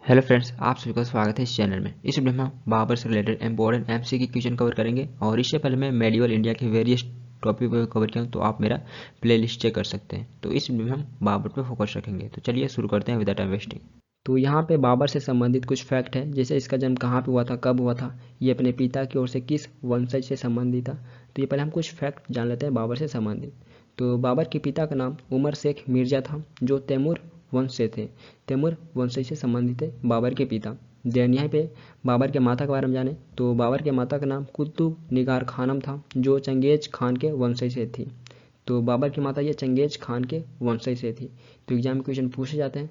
Hello friends, आप सभी का स्वागत है इस चैनल में। इस वीडियो में हम बाबर से related important MCQ question cover करेंगे और इससे पहले मैं मेडिवल इंडिया के वेरियस टॉपिक पर कवर किया हूँ, तो आप मेरा प्लेलिस्ट चेक कर सकते हैं। तो इस वीडियो में हम बाबर पर फोकस रखेंगे। तो चलिए शुरू करते हैं विदाउट टाइम वेस्टिंग। तो यहाँ पे बाबर से संबंधित कुछ फैक्ट है, जैसे इसका जन्म कहाँ पे हुआ था, कब हुआ था, ये अपने पिता की ओर से किस वंशज से संबंधित था। तो ये पहले हम कुछ फैक्ट जान लेते हैं बाबर से संबंधित। तो बाबर के पिता का नाम उमर शेख मिर्जा था, जो तैमूर वंश से थे। तैमूर वंशज से संबंधित थे बाबर के पिता। देन यहाँ पे बाबर के माता के बारे में जाने तो बाबर के माता का नाम कुतुब निगार खानम था, जो चंगेज खान के वंशज से थी। तो बाबर की माता ये चंगेज खान के वंशज से थी। तो एग्जाम में क्वेश्चन पूछे जाते हैं,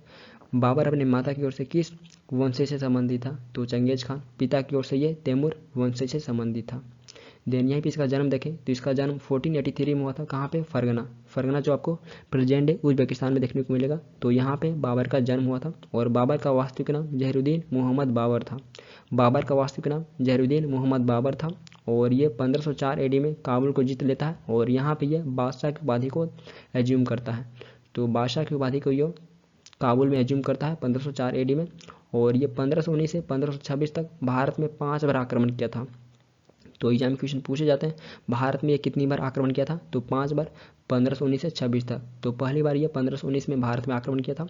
बाबर अपने माता की ओर से किस वंशज से संबंधित था। तो चंगेज खान। पिता की ओर से ये तैमूर वंशज से संबंधित था। देन यहीं पे इसका जन्म देखें तो इसका जन्म 1483 में हुआ था। कहाँ पे? फरगना। फरगना जो आपको प्रेजेंट डे उज्बेकिस्तान में देखने को मिलेगा। तो यहाँ पे बाबर का जन्म हुआ था और बाबर का वास्तविक नाम जहरुद्दीन मोहम्मद बाबर था। बाबर का वास्तविक नाम जहरुद्दीन मोहम्मद बाबर था और ये 1504 एडी में काबुल को जीत लेता है और यहाँ पे ये बादशाह की उपाधि को एज्यूम करता है। तो बादशाह की उपाधि को ये काबुल में एज्यूम करता है 1504 एडी में। और ये 1519 से 1526 तक भारत में 5 बार आक्रमण किया था। तो एग्जाम में क्वेश्चन पूछे जाते हैं, भारत में ये कितनी बार आक्रमण किया था। तो 5 बार, 1519 से 26 तक। तो पहली बार ये 1519 में भारत में आक्रमण किया था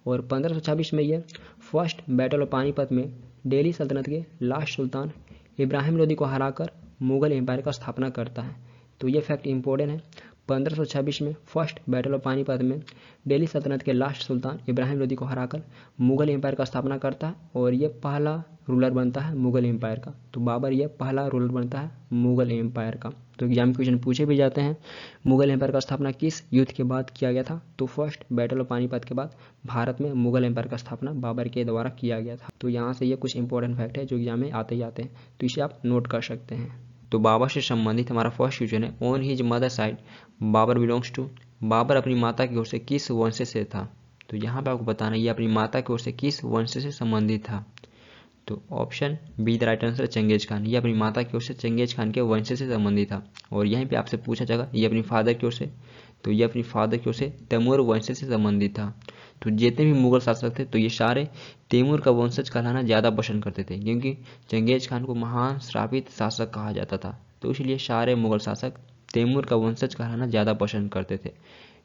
और 1526 में ये फर्स्ट बैटल ऑफ पानीपत में दिल्ली सल्तनत के लास्ट सुल्तान इब्राहिम लोदी को हराकर मुगल एम्पायर का स्थापना करता है। तो ये फैक्ट इंपॉर्टेंट है। 1526 में फर्स्ट बैटल ऑफ पानीपत में दिल्ली सल्तनत के लास्ट सुल्तान इब्राहिम लोदी को हराकर मुगल एम्पायर का स्थापना करता है और ये पहला रूलर बनता है मुगल एम्पायर का। तो बाबर ये पहला रूलर बनता है मुगल एम्पायर का। तो एग्जाम क्वेश्चन पूछे भी जाते हैं, मुगल एम्पायर का स्थापना किस युद्ध के बाद किया गया था। तो फर्स्ट बैटल ऑफ पानीपत के बाद भारत में मुगल एम्पायर का स्थापना बाबर के द्वारा किया गया था। तो यहाँ से ये कुछ इंपॉर्टेंट फैक्ट है जो एग्जाम में आते ही आते हैं, तो इसे आप नोट कर सकते हैं। तो बाबर से संबंधित हमारा फर्स्ट क्वेश्चन है, on his mother side Babur belongs to. Babur अपनी माता की ओर से किस वंश से था। तो यहाँ पे आपको बताना ये अपनी माता की ओर से किस वंश से संबंधित था। तो option B the right answer, Genghis Khan. ये अपनी माता की ओर से चंगेज खान के वंश से संबंधित था। और यहीं पे आपसे पूछा जाएगा ये अपनी फादर की ओर से, तो ये अपनी फादर की ओर से तैमूर वंश से संबंधित था। तो जितने भी मुगल शासक थे तो ये सारे तैमूर का वंशज कहलाना ज़्यादा पसंद करते थे, क्योंकि चंगेज खान को महान श्रापित शासक कहा जाता था। तो इसलिए सारे मुगल शासक तैमूर का वंशज कहलाना ज़्यादा पसंद करते थे।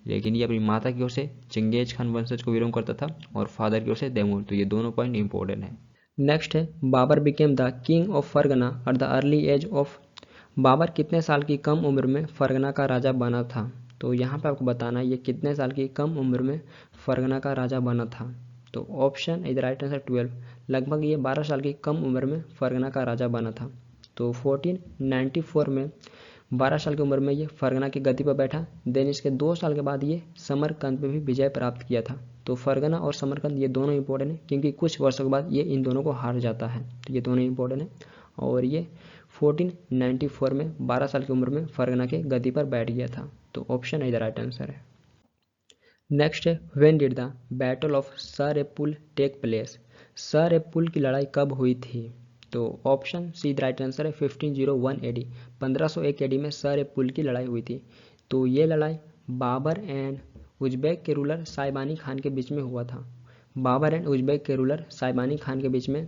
लेकिन ये अपनी माता की ओर से चंगेज खान वंशज को बिलोंग करता था और फादर की ओर से तैमूर। तो ये दोनों पॉइंट इंपॉर्टेंट है। नेक्स्ट है, Babur became the king of Fergana at the early age of. Babur कितने साल की कम उम्र में फरगना का राजा बना था। तो यहाँ पे आपको बताना है ये कितने साल की कम उम्र में फरगना का राजा बना था। तो ऑप्शन इज राइट आंसर 12। लगभग ये 12 साल की कम उम्र में फरगना का राजा बना था। तो 1494 में 12 साल की उम्र में ये फरगना की गद्दी पर बैठा। देन इसके 2 साल के बाद ये समरकंद पे भी विजय प्राप्त किया था। तो फरगना और समरकंद ये दोनों इंपॉर्टेंट है, क्योंकि कुछ वर्षों के बाद ये इन दोनों को हार जाता है। तो ये दोनों इंपॉर्टेंट है और ये 1494 में 12 साल की उम्र में फरगना के गद्दी पर बैठ गया था। तो ऑप्शन इधर राइट आंसर है। नेक्स्ट है, when did the battle of Sar-e-Pul take place. Sar-e-Pul की लड़ाई कब हुई थी। तो option C the right answer है 1501 एडी। 1501 एडी में सर-ए-पुल की लड़ाई हुई थी। तो ये लड़ाई बाबर एंड उज्बेक के रूलर साइबानी खान के बीच में हुआ था। बाबर एंड उज्बेक के रूलर साइबानी खान के बीच में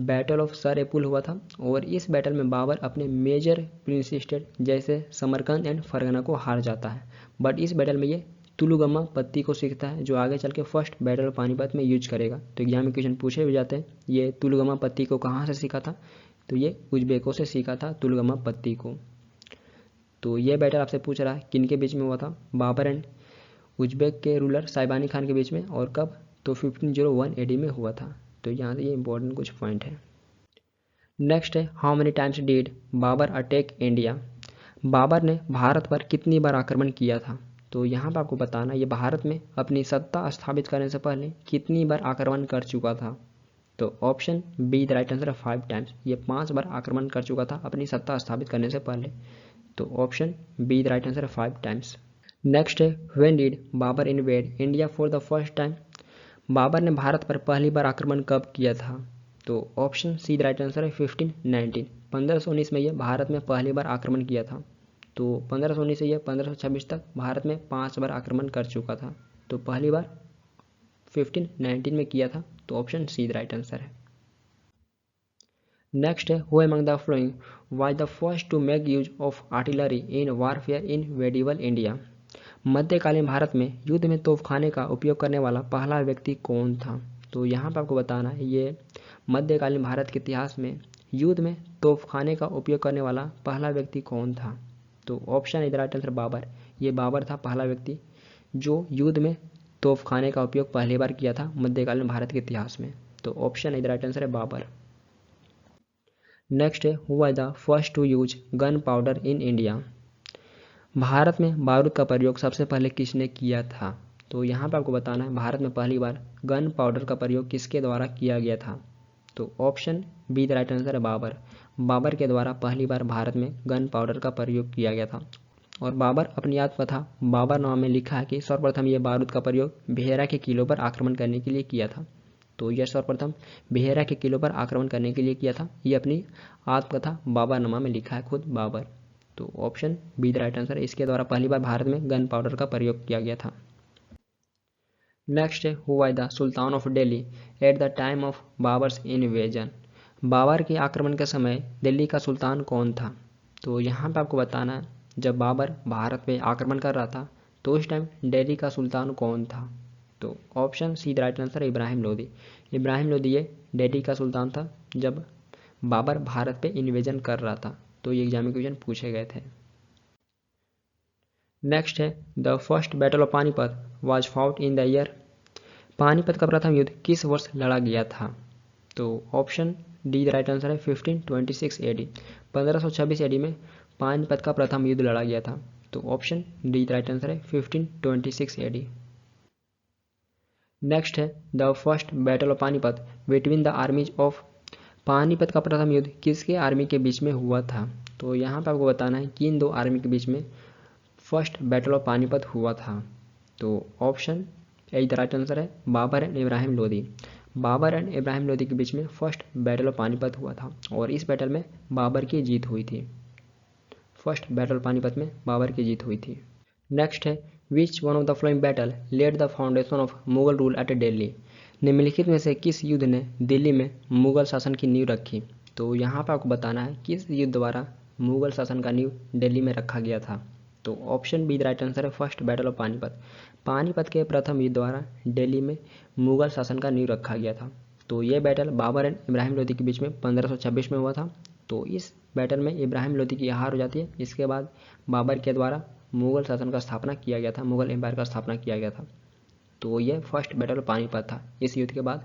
बैटल ऑफ सर-ए-पुल हुआ था और इस बैटल में बाबर अपने मेजर प्रिंस स्टेट जैसे समरकंद एंड फरगना को हार जाता है। बट इस बैटल में ये तुलुगमा पत्ती को सीखता है, जो आगे चल के फर्स्ट बैटल ऑफ पानीपत में यूज करेगा। तो एग्जाम में क्वेश्चन पूछे भी जाते हैं, ये तुलुगमा पत्ती को कहाँ से सीखा था। तो ये उज्बेकों से सीखा था तुलुगमा पत्ती को। तो ये बैटल आपसे पूछ रहा है किन के बीच में हुआ था, बाबर एंड उज्बेक के रूलर साइबानी खान के बीच में, और कब। तो 1501 एडी में हुआ था। तो यहाँ से ये इंपॉर्टेंट कुछ पॉइंट है। नेक्स्ट है, how many times did Babur attack India. Babur ने भारत पर कितनी बार आक्रमण किया था। तो यहाँ पर आपको बताना ये भारत में अपनी सत्ता स्थापित करने से पहले कितनी बार आक्रमण कर चुका था। तो option B the right answer है 5 टाइम्स। ये 5 बार आक्रमण कर चुका था अपनी सत्ता स्थापित करने से पहले। तो option B the right answer है 5 टाइम्स। नेक्स्ट है, when did Babur invade India for the first time. Babur ने भारत पर पहली बार आक्रमण कब किया था। तो option C the right answer है 1519। 1519 में यह भारत में पहली बार आक्रमण किया था। तो 1519 से यह 1526 तक भारत में 5 बार आक्रमण कर चुका था। तो पहली बार 1519 में किया था। तो option C the right answer है। नेक्स्ट है, who among the following was the first to make use of artillery in warfare in medieval India. मध्यकालीन भारत में युद्ध में तोपखाने का उपयोग करने वाला पहला व्यक्ति कौन था। तो यहाँ पर आपको बताना है, ये मध्यकालीन भारत के इतिहास में युद्ध में तोपखाने का उपयोग करने वाला पहला व्यक्ति कौन था। तो ऑप्शन इधर राइट आंसर बाबर। ये बाबर था पहला व्यक्ति जो युद्ध में तोपखाने का उपयोग पहली बार किया था मध्यकालीन भारत के इतिहास में। तो ऑप्शन इधर राइट आंसर है बाबर। नेक्स्ट है, who was the first to use gunpowder in India. Bharat में बारूद का प्रयोग सबसे पहले किसने किया था। तो यहाँ पर आपको बताना है, भारत में पहली बार गन पाउडर का प्रयोग किसके द्वारा किया गया था। तो option B the right answer है बाबर। बाबर के द्वारा पहली बार भारत में गन पाउडर का प्रयोग किया गया था। और बाबर अपनी आत्मकथा बाबरनामा में लिखा है कि सर्वप्रथम यह बारूद का प्रयोग बेहरा के किलों पर आक्रमण करने के लिए किया था। तो यह सर्वप्रथम बेहरा के किलों पर आक्रमण करने के लिए किया था। ये अपनी आत्मकथा बाबरनामा में लिखा है खुद बाबर। तो option B the right answer है। इसके द्वारा पहली बार भारत में गन पाउडर का प्रयोग किया गया था। नेक्स्ट है, who was the sultan of Delhi at the time of Babur's invasion. Babur के आक्रमण के समय दिल्ली का सुल्तान कौन था। तो यहाँ पे आपको बताना है, जब बाबर भारत पे आक्रमण कर रहा था तो उस टाइम दिल्ली का सुल्तान कौन था। तो option C the right answer है इब्राहिम लोदी। इब्राहिम लोदी ये दिल्ली का सुल्तान था जब बाबर भारत पे इन्वेजन कर रहा था। तो ये एग्जाम में क्वेश्चन पूछे गए थे। नेक्स्ट है, the first battle of Panipat was fought in the year. Panipat का प्रथम युद्ध किस वर्ष लड़ा गया था। तो option D the right answer है 1526 एडी। 1526 एडी में पानीपत का प्रथम युद्ध लड़ा गया था। तो option D the right answer है 1526 एडी। नेक्स्ट है, the first battle of Panipat between the armies of. Panipat का प्रथम युद्ध किसके आर्मी के बीच में हुआ था। तो यहाँ पर आपको बताना है कि इन दो आर्मी के बीच में फर्स्ट बैटल ऑफ पानीपत हुआ था। तो option A the right answer है बाबर एंड इब्राहिम लोदी। बाबर एंड इब्राहिम लोदी के बीच में फर्स्ट बैटल ऑफ पानीपत हुआ था और इस बैटल में बाबर की जीत हुई थी। फर्स्ट बैटल पानीपत में बाबर की जीत हुई थी। नेक्स्ट है, which one of the following battle led the foundation of Mughal rule at Delhi. निम्नलिखित में से किस युद्ध ने दिल्ली में मुगल शासन की नींव रखी। तो यहाँ पर आपको बताना है किस युद्ध द्वारा मुगल शासन का नींव दिल्ली में रखा गया था। तो option B the right answer है first battle of Panipat. Panipat के प्रथम युद्ध द्वारा दिल्ली में मुगल शासन का नींव रखा गया था। तो ये बैटल बाबर एंड इब्राहिम लोदी के बीच में 1526 में हुआ था। तो इस बैटल में इब्राहिम लोदी की हार हो जाती है। इसके बाद बाबर के द्वारा मुगल शासन का स्थापना किया गया था, मुगल एम्पायर का स्थापना किया गया था। तो ये फर्स्ट बैटल ऑफ पानीपत था। इस युद्ध के बाद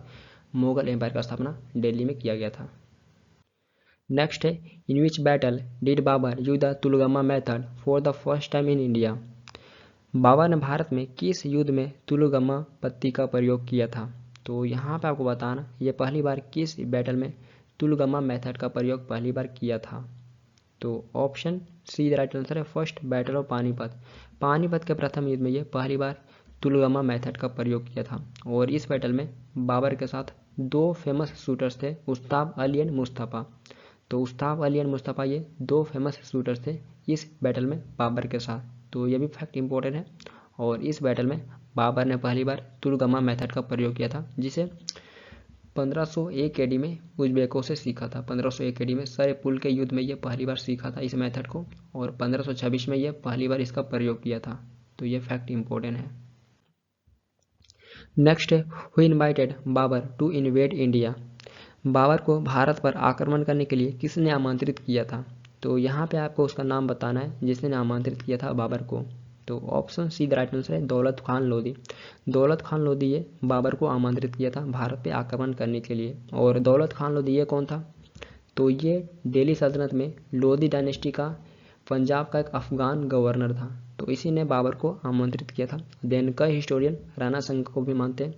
मुगल एम्पायर का स्थापना दिल्ली में किया गया था। नेक्स्ट है, in which battle did Babur use the tulughma method for the first time in India. Babur ने भारत में किस युद्ध में तुलगमा पत्ती का प्रयोग किया था। तो यहाँ पे आपको बताना ये पहली बार किस बैटल में तुलगमा मेथड का प्रयोग पहली बार किया था। तो option C the right answer है first battle of Panipat. Panipat के प्रथम युद्ध में ये पहली बार तुलगमा मेथड का प्रयोग किया था और इस बैटल में बाबर के साथ दो फेमस शूटर्स थे, उस्ताब अली एंड मुस्तफ़ा। तो उस्ताब अली एंड मुस्तफ़ा ये दो फेमस शूटर्स थे इस बैटल में बाबर के साथ। तो ये भी फैक्ट इंपॉर्टेंट है। और इस बैटल में बाबर ने पहली बार तुलगमा मेथड का प्रयोग किया था जिसे 1501 एडी में उज्बेकों से सीखा था। 1501 एडी में सरेपुल के युद्ध में ये पहली बार सीखा था इस मेथड को और 1526 में ये पहली बार इसका प्रयोग किया था। तो ये फैक्ट इंपॉर्टेंट है। नेक्स्ट है, who invited Babur to invade India. Babur को भारत पर आक्रमण करने के लिए किसने आमंत्रित किया था। तो यहाँ पे आपको उसका नाम बताना है जिसने आमंत्रित किया था बाबर को। तो option C the right answer है दौलत खान लोदी। दौलत खान लोदी ये बाबर को आमंत्रित किया था भारत पे आक्रमण करने के लिए। और दौलत खान लोदी ये कौन था। तो ये दिल्ली सल्तनत में लोदी डायनेस्टी का पंजाब का एक अफगान गवर्नर था। तो इसी ने बाबर को आमंत्रित किया था। देन कई हिस्टोरियन राणा संघ को भी मानते हैं,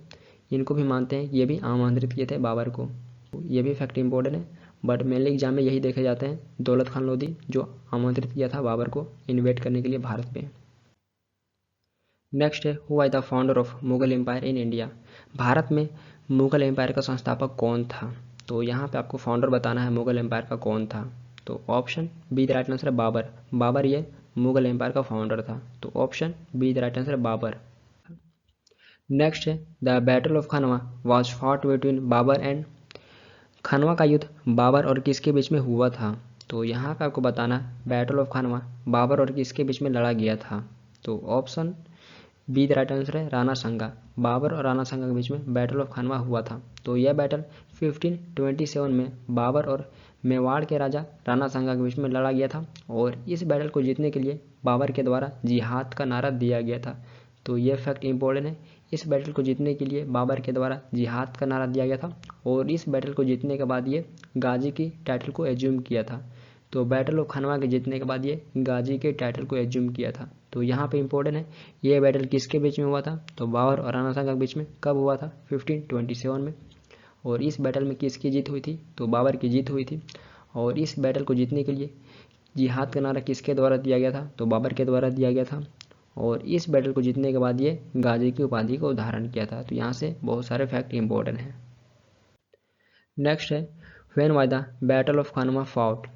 इनको भी मानते हैं कि ये भी आमंत्रित किए थे बाबर को। ये भी फैक्ट इंपॉर्टेंट है बट मेनली एग्जाम में यही देखे जाते हैं, दौलत खान लोदी जो आमंत्रित किया था बाबर को इन्वेट करने के लिए भारत पे। नेक्स्ट है, who was the founder of Mughal empire in India. Bharat में मुगल एम्पायर का संस्थापक कौन था। तो यहाँ पे आपको फाउंडर बताना है मुगल एम्पायर का कौन था। तो option B the right answer है बाबर। बाबर ये मुगल एम्पायर का फाउंडर था। तो option B the right answer है बाबर। नेक्स्ट है the battle of Khanwa was fought between Babur and. Khanwa का युद्ध बाबर और किसके बीच में हुआ था? तो यहाँ पे आपको बताना बैटल ऑफ खनवा बाबर और किसके बीच में लड़ा गया था? तो option B the right answer है राणा संगा। बाबर और राणा संगा के बीच में बैटल ऑफ खनवा हुआ था। तो यह बैटल 1527 में बाबर और मेवाड़ के राजा राणा संगा के बीच में लड़ा गया था और इस बैटल को जीतने के लिए बाबर के द्वारा जिहाद का नारा दिया गया था। तो यह फैक्ट इंपॉर्टेंट है। इस बैटल को जीतने के लिए बाबर के द्वारा जिहाद का नारा दिया गया था और इस बैटल को जीतने के बाद ये गाजी की टाइटल को एज्यूम किया था। तो बैटल ऑफ खनवा के जीतने के बाद ये गाजी के टाइटल को एज्यूम किया था। तो यहाँ पे इंपॉर्टेंट है ये बैटल किसके बीच में हुआ था? तो बाबर और राणा संगा के बीच में कब हुआ था? 1527 में। और इस बैटल में किसकी जीत हुई थी? तो बाबर की जीत हुई थी। और इस बैटल को जीतने के लिए जिहाद का नारा किसके द्वारा दिया गया था? तो बाबर के द्वारा दिया गया था। और इस बैटल को जीतने के बाद ये गाजी की उपाधि को धारण किया था। तो यहाँ से बहुत सारे फैक्ट इंपॉर्टेंट हैं। नेक्स्ट है when was the battle of Khanwa fought.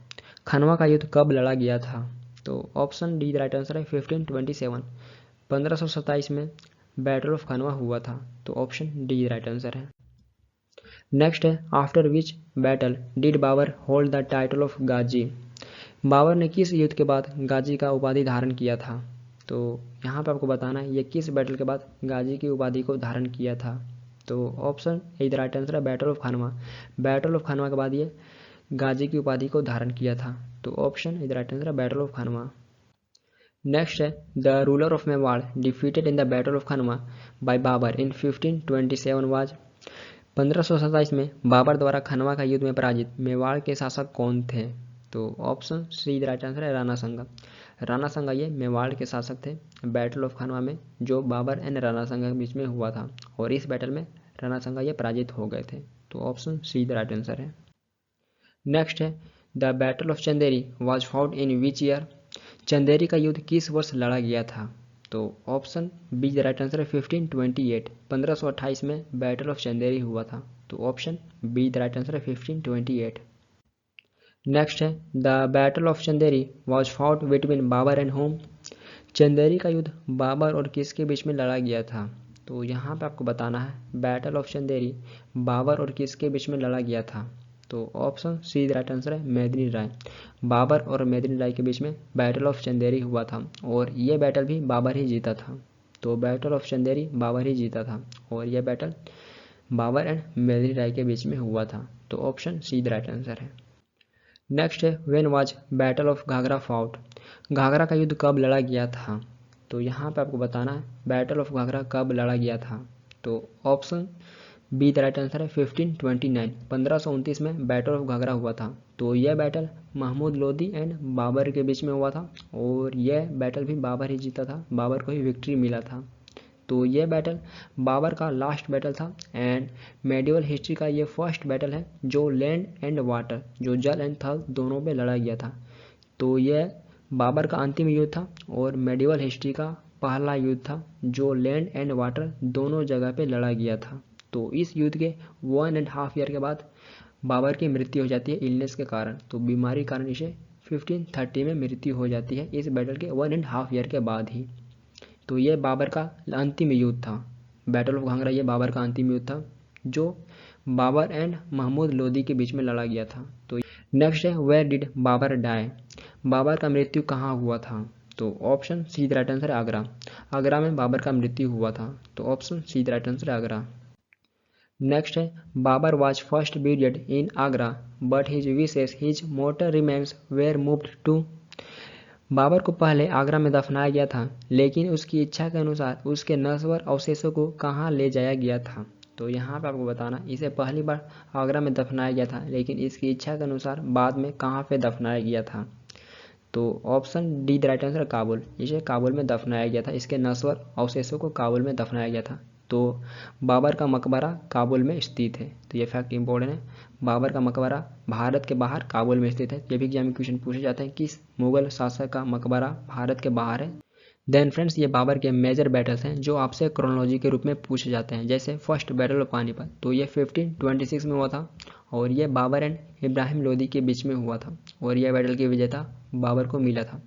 Khanwa का युद्ध कब लड़ा गया था? तो ऑप्शन डी राइट आंसर है 1527। 1527 में बैटल ऑफ खनवा हुआ था। तो ऑप्शन डी राइट आंसर है। नेक्स्ट है after which battle did Babur hold the title of Ghazi. Babur ने किस युद्ध के बाद गाजी का उपाधि धारण किया था? तो यहाँ पे आपको बताना है ये किस बैटल के बाद गाजी की उपाधि को धारण किया था। तो option A the right answer है बैटल ऑफ खनवा। बैटल ऑफ खनवा के बाद ये गाजी की उपाधि को धारण किया था। तो option A the right answer है बैटल ऑफ खनवा। नेक्स्ट है the ruler of Mewar defeated in the battle of Khanwa by Babur in 1527 was. 1527 में बाबर द्वारा खनवा का युद्ध में पराजित मेवाड़ के शासक कौन थे? तो option C the right answer है राणा संगा। राणा संगा ये मेवाड़ के शासक थे बैटल ऑफ खनवा में जो बाबर एंड राणा संगा के बीच में हुआ था और इस बैटल में राणा संगा ये पराजित हो गए थे। तो option C the right answer है। नेक्स्ट है the battle of Chanderi was fought in which year. Chanderi का युद्ध किस वर्ष लड़ा गया था? तो option B the right answer है 1528। 1528 में बैटल ऑफ चंदेरी हुआ था। तो option B the right answer है 1528। नेक्स्ट है the battle of Chanderi was fought between Babur and whom. Chanderi का युद्ध बाबर और किसके बीच में लड़ा गया था? तो यहाँ पे आपको बताना है बैटल ऑफ चंदेरी बाबर और किसके बीच में लड़ा गया था? तो option C the right answer है मेदिनी राय। बाबर और मेदिनी राय के बीच में बैटल ऑफ चंदेरी हुआ था और ये बैटल भी बाबर ही जीता था। तो बैटल ऑफ चंदेरी बाबर ही जीता था और यह बैटल बाबर एंड मेदिनी राय के बीच में हुआ था। तो option C the right answer है। नेक्स्ट है when was battle of Ghaghra fought. Ghaghra का युद्ध कब लड़ा गया था? तो यहाँ पे आपको बताना है बैटल ऑफ घाघरा कब लड़ा गया था। तो option B the right answer है 1529। 1529 में बैटल ऑफ घाघरा हुआ था। तो यह बैटल महमूद लोदी एंड बाबर के बीच में हुआ था और यह बैटल भी बाबर ही जीता था। बाबर को ही विक्ट्री मिला था। तो ये बैटल बाबर का लास्ट बैटल था एंड मेडिवल हिस्ट्री का ये फर्स्ट बैटल है जो लैंड एंड वाटर जो जल एंड थल दोनों पे लड़ा गया था। तो यह बाबर का अंतिम युद्ध था और मेडिवल हिस्ट्री का पहला युद्ध था जो लैंड एंड वाटर दोनों जगह पे लड़ा गया था। तो इस युद्ध के 1.5 ईयर के बाद बाबर की मृत्यु हो जाती है इलनेस के कारण। तो बीमारी कारण इसे 1530 में मृत्यु हो जाती है इस बैटल के 1.5 ईयर के बाद ही। तो ये बाबर का अंतिम युद्ध था। बैटल ऑफ घाघरा ये बाबर का अंतिम युद्ध था जो बाबर एंड महमूद लोदी के बीच में लड़ा गया था। तो नेक्स्ट है where did Babur die. Babur का मृत्यु कहाँ हुआ था? तो option C the right answer है आगरा। आगरा में बाबर का मृत्यु हुआ था। तो option C the right answer है आगरा। नेक्स्ट है Babur was first buried in Agra but his wishes his mortal remains were moved to. Babur को पहले आगरा में दफनाया गया था लेकिन उसकी इच्छा के अनुसार उसके नश्वर अवशेषों को कहाँ ले जाया गया था? तो यहाँ पे आपको बताना इसे पहली बार आगरा में दफनाया गया था लेकिन इसकी इच्छा के अनुसार बाद में कहाँ पे दफनाया गया था? तो option D the right answer Kabul. इसे काबुल में दफनाया गया था। इसके नश्वर अवशेषों को काबुल में दफनाया गया था। तो बाबर का मकबरा काबुल में स्थित है। तो ये फैक्ट इंपॉर्टेंट है। बाबर का मकबरा भारत के बाहर काबुल में स्थित है। ये भी एग्जाम में क्वेश्चन पूछे जाते हैं किस मुगल शासक का मकबरा भारत के बाहर है। देन फ्रेंड्स ये बाबर के मेजर बैटल्स हैं जो आपसे क्रोनोलॉजी के रूप में पूछे जाते हैं। जैसे फर्स्ट बैटल ऑफ पानीपत तो ये 1526 में हुआ था और ये बाबर एंड इब्राहिम लोदी के बीच में हुआ था और यह बैटल की विजेता बाबर को मिला था।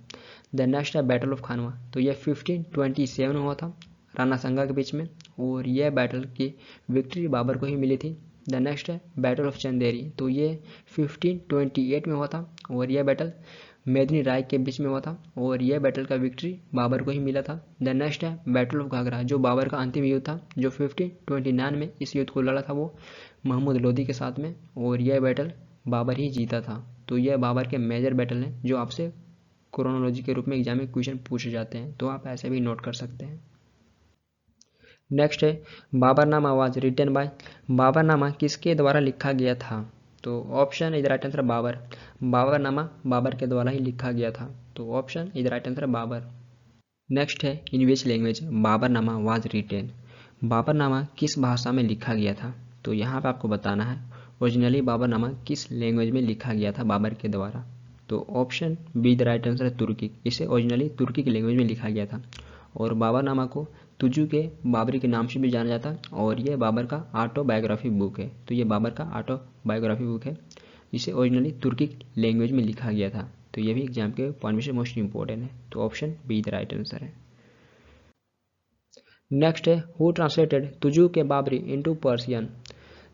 द नेक्स्ट है बैटल ऑफ खानवा तो ये 1527 में हुआ था राणा संगा के बीच में और यह बैटल की विक्ट्री बाबर को ही मिली थी। द नेक्स्ट है बैटल ऑफ चंदेरी, तो ये 1528 में हुआ था और यह बैटल मेदिनी राय के बीच में हुआ था और यह बैटल का विक्ट्री बाबर को ही मिला था। द नेक्स्ट है बैटल ऑफ घाघरा, जो बाबर का अंतिम युद्ध था, जो 1529 में इस युद्ध को लड़ा था वो महमूद लोदी के साथ में, और यह बैटल बाबर ही जीता था। तो यह बाबर के मेजर बैटल हैं जो आपसे क्रोनोलॉजी के रूप में एग्जाम में क्वेश्चन पूछे जाते हैं, तो आप ऐसे भी नोट कर सकते हैं। नेक्स्ट है Baburnama was written by, Baburnama किसके द्वारा लिखा गया था? तो option is right answer Babur, Baburnama Babur के द्वारा ही लिखा गया था, तो option is right answer Babur. Next है in which language Baburnama was written, Baburnama किस भाषा में लिखा गया था? तो यहाँ पे आपको बताना है ओरिजिनली बाबरनामा किस लैंग्वेज में लिखा गया था बाबर के द्वारा। तो option B the right answer है तुर्की, इसे ओरिजिनली तुर्की की लैंग्वेज में लिखा गया था। और बाबरनामा को तुजू के बाबरी के नाम से भी जाना जाता है और यह बाबर का ऑटोबायोग्राफी बुक है, तो ये बाबर का ऑटोबायोग्राफी बुक है, इसे ओरिजिनली तुर्की लैंग्वेज में लिखा गया था। तो ये भी एग्जाम के पॉइंट में से मोस्ट इंपॉर्टेंट है, तो option B the right answer है। नेक्स्ट है हु ट्रांसलेटेड तुजू के बाबरी इनटू पर्शियन,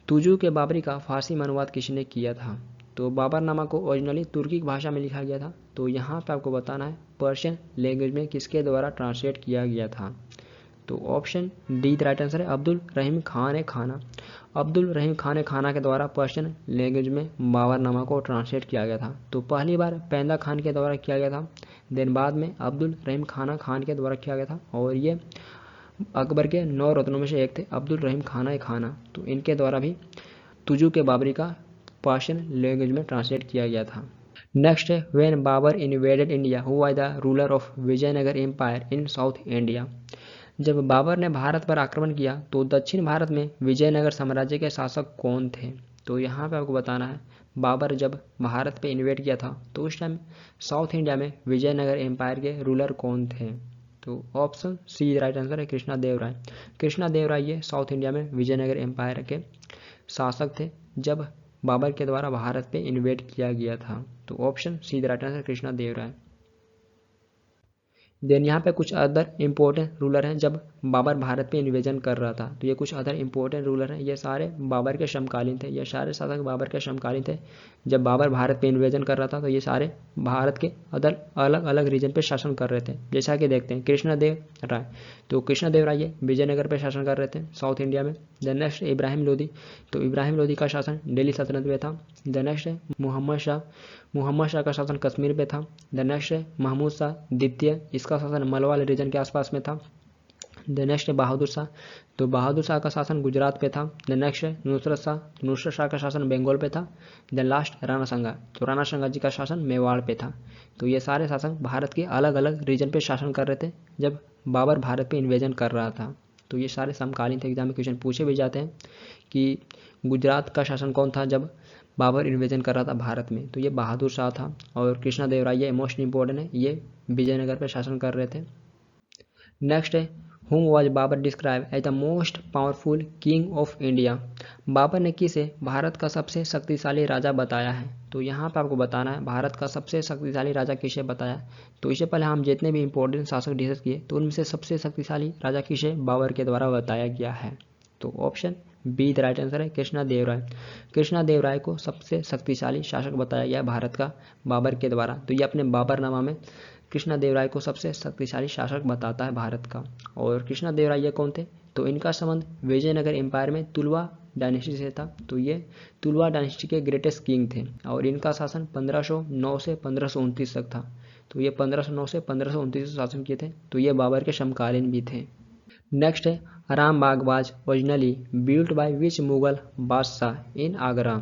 तुजू के बाबरी का फारसी में अनुवाद किसने किया था? तो बाबरनामा को ओरिजिनली तुर्की भाषा में लिखा गया था, तो यहाँ पे आपको बताना है पर्शियन लैंग्वेज में किसके द्वारा ट्रांसलेट किया गया था। तो option D the right answer है अब्दुल रहीम खान ए खाना, अब्दुल रहीम खान ए खाना के द्वारा पर्शियन लैंग्वेज में बाबरनामा को ट्रांसलेट किया गया था। तो पहली बार पेंदा खान के द्वारा किया गया था, देन बाद में अब्दुल रहीम खान के द्वारा किया गया था, और ये अकबर के 9 रत्नों में से एक थे अब्दुल रहीम खान ए खाना, तो इनके द्वारा भी तुजू के बाबरी का पर्शियन लैंग्वेज में ट्रांसलेट किया गया था। नेक्स्ट है when Babur invaded India who was the ruler of Vijayanagara empire in south India, जब बाबर ने भारत पर आक्रमण किया तो दक्षिण भारत में विजयनगर साम्राज्य के शासक कौन थे? तो यहाँ पे आपको बताना है बाबर जब भारत पे इन्वेड किया था तो उस टाइम साउथ इंडिया में विजयनगर एम्पायर के रूलर कौन थे? तो ऑप्शन सी राइट आंसर है कृष्णा देव राय, कृष्णा देव राय ये साउथ इंडिया में विजयनगर एम्पायर के शासक थे जब बाबर के द्वारा भारत पे इन्वेड किया गया था, तो option C right answer Krishna Dev Raya. Then यहाँ पे कुछ अदर इंपॉर्टेंट रूलर हैं जब बाबर भारत पे इन्वेजन कर रहा था, तो ये कुछ अदर इंपॉर्टेंट रूलर हैं, ये सारे बाबर के समकालीन थे, ये सारे शासक बाबर के समकालीन थे। जब बाबर भारत पे इन्वेजन कर रहा था तो ये सारे भारत के अदर अलग अलग रीजन पे शासन कर रहे थे। जैसा कि देखते हैं कृष्णदेव राय, तो कृष्णदेव राय ये विजयनगर पे शासन कर रहे थे साउथ इंडिया में। द नेक्स्ट इब्राहिम लोदी, तो इब्राहिम लोदी का शासन दिल्ली सल्तनत में था। द नेक्स्ट है मुहम्मद शाह का शासन कश्मीर पे था। द नेक्स्ट है महमूद शाह द्वितीय, इसका शासन मलवाल रीजन के आसपास में था। द नेक्स्ट है बहादुर शाह, तो बहादुर शाह का शासन गुजरात पे था। द नेक्स्ट है नुसरत शाह का शासन बंगाल पे था। द लास्ट राणा संगा, तो राणा संगा जी का शासन मेवाड़ पे था। तो ये सारे शासक भारत के अलग अलग रीजन पे शासन कर रहे थे जब बाबर भारत पे इन्वेजन कर रहा था। तो ये सारे समकालीन थे, एग्जाम में क्वेश्चन पूछे भी जाते हैं कि गुजरात का शासन कौन था जब बाबर इन्वेजन कर रहा था भारत में, तो ये बहादुर शाह था। और कृष्णदेव राय ये मोस्ट इंपॉर्टेंट है, ये विजयनगर पर शासन कर रहे थे। नेक्स्ट है whom was Babur describe as the most powerful king of India, Babur ने किसे भारत का सबसे शक्तिशाली राजा बताया है? तो यहाँ पर आपको बताना है भारत का सबसे शक्तिशाली राजा किसे बताया। तो इससे पहले हम जितने भी इंपॉर्टेंट शासक डिस्कस किए तो उनमें से सबसे शक्तिशाली राजा किसे बाबर के द्वारा बताया गया है। तो option B the right answer है कृष्णा देव राय, कृष्णा देव राय को सबसे शक्तिशाली शासक बताया गया भारत का बाबर के द्वारा। तो ये अपने बाबरनामा में कृष्णा देव राय को सबसे शक्तिशाली शासक बताता है भारत का। और कृष्णा देव राय ये कौन थे? तो इनका संबंध विजयनगर एम्पायर में तुलवा डायनेस्टी से था। तो ये तुलवा डायनेस्टी के ग्रेटेस्ट किंग थे और इनका शासन 1509 से 1529 तक था। तो ये 1509 से 1529 शासन किए थे, तो ये बाबर के समकालीन भी थे। नेक्स्ट है Aram Bagh was originally built by which Mughal badshah in Agra,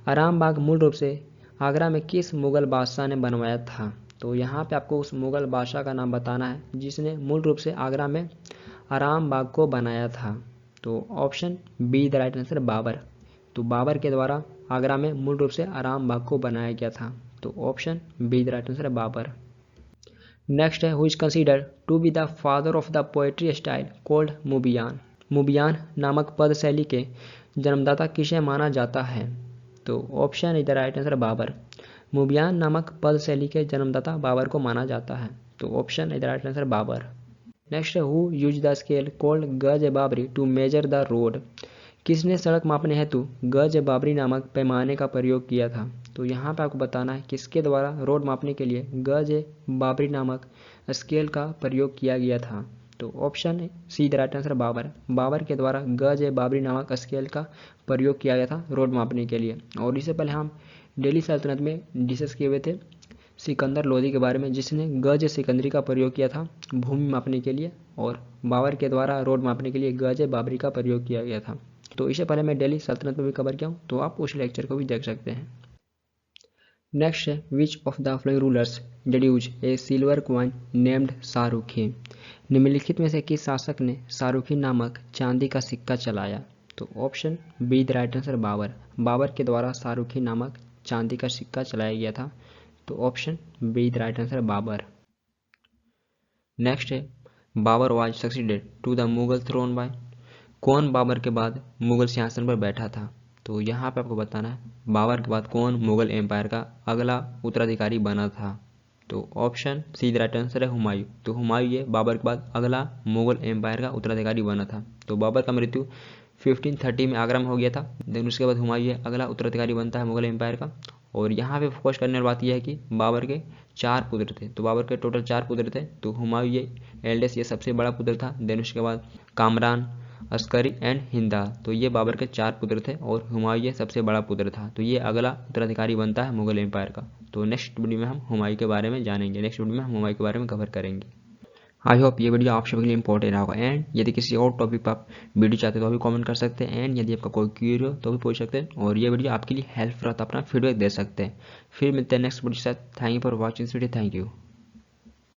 आराम बाग मूल रूप से आगरा में किस मुगल बादशाह ने बनवाया था? तो यहाँ पे आपको उस मुगल बादशाह का नाम बताना है जिसने मूल रूप से आगरा में आराम बाग को बनाया था। तो option B the right answer Babur, तो बाबर के द्वारा आगरा में मूल रूप से आराम बाग को बनाया गया था। तो option B the right answer Babur. Next है who is considered to be the father of the poetry style called Mubaiyan, Mubaiyan नामक पद शैली के जन्मदाता किसे माना जाता है? तो option is the right answer Babur, Mubaiyan नामक पद शैली के जन्मदाता बाबर को माना जाता है। तो option is the right answer Babur. Next है who use the scale called Gaz-e-Baburi to measure the road. किसने सड़क मापने हेतु गज ए बाबरी नामक पैमाने का प्रयोग किया था। तो यहाँ पे आपको बताना है किसके द्वारा रोड मापने के लिए गज ए बाबरी नामक स्केल का प्रयोग किया गया था। तो option C the right answer Babur. Babur के द्वारा गज ए बाबरी नामक स्केल का प्रयोग किया गया था रोड मापने के लिए। और इससे पहले हम दिल्ली सल्तनत में डिस्कस किए हुए थे सिकंदर लोदी के बारे में, जिसने गज सिकंदरी का प्रयोग किया था भूमि मापने के लिए, और बाबर के द्वारा रोड मापने के लिए गज बाबरी का प्रयोग किया गया था। तो इससे पहले मैं दिल्ली सल्तनत में भी कवर किया हूँ, तो आप उस लेक्चर को भी देख सकते हैं। नेक्स्ट है which of the following rulers did use a silver coin named Shahrukhi. निम्नलिखित में से किस शासक ने शाहरुखी नामक चांदी का सिक्का चलाया। तो option B the right answer Babur. Babur के द्वारा शाहरुखी नामक चांदी का सिक्का चलाया गया था। तो option B the right answer Babur. Next है Babur was succeeded to the Mughal throne by. कौन बाबर के बाद मुगल सिंहासन पर बैठा था। तो यहाँ पे आपको बताना है बाबर के बाद कौन मुगल एम्पायर का अगला उत्तराधिकारी बना था। तो option C the right answer है हुमायूं। तो हुमायूं ये बाबर के बाद अगला मुगल एम्पायर का उत्तराधिकारी बना था। तो बाबर का मृत्यु 1530 में आगरा में हो गया था। देन उसके बाद हुमायूं ये अगला उत्तराधिकारी बनता है मुगल एम्पायर का। और यहाँ पे फोकस करने वाली बात यह है कि बाबर के 4 पुत्र थे। तो बाबर के टोटल 4 पुत्र थे। तो हुमायूं ये एल्डेस्ट, ये सबसे बड़ा पुत्र था। देन उसके बाद कामरान, अस्करी एंड हिंदा, तो ये बाबर के 4 पुत्र थे और हुमायूं ये सबसे बड़ा पुत्र था। तो ये अगला उत्तराधिकारी बनता है मुगल एम्पायर का। तो नेक्स्ट वीडियो में हम हुमायूं के बारे में जानेंगे, नेक्स्ट वीडियो में हम हुमायूं के बारे में कवर करेंगे। आई होप ये वीडियो आप सभी के लिए इंपॉर्टेंट रहा होगा। एंड यदि किसी और टॉपिक पर आप वीडियो चाहते हैं तो भी कमेंट कर सकते हैं। एंड यदि आपका कोई क्वेरी हो तो भी पूछ सकते हैं। और ये वीडियो आपके लिए हेल्प रहा तो अपना फीडबैक दे सकते हैं। फिर मिलते हैं नेक्स्ट वीडियो के साथ। Thank you for watching this video. Thank you.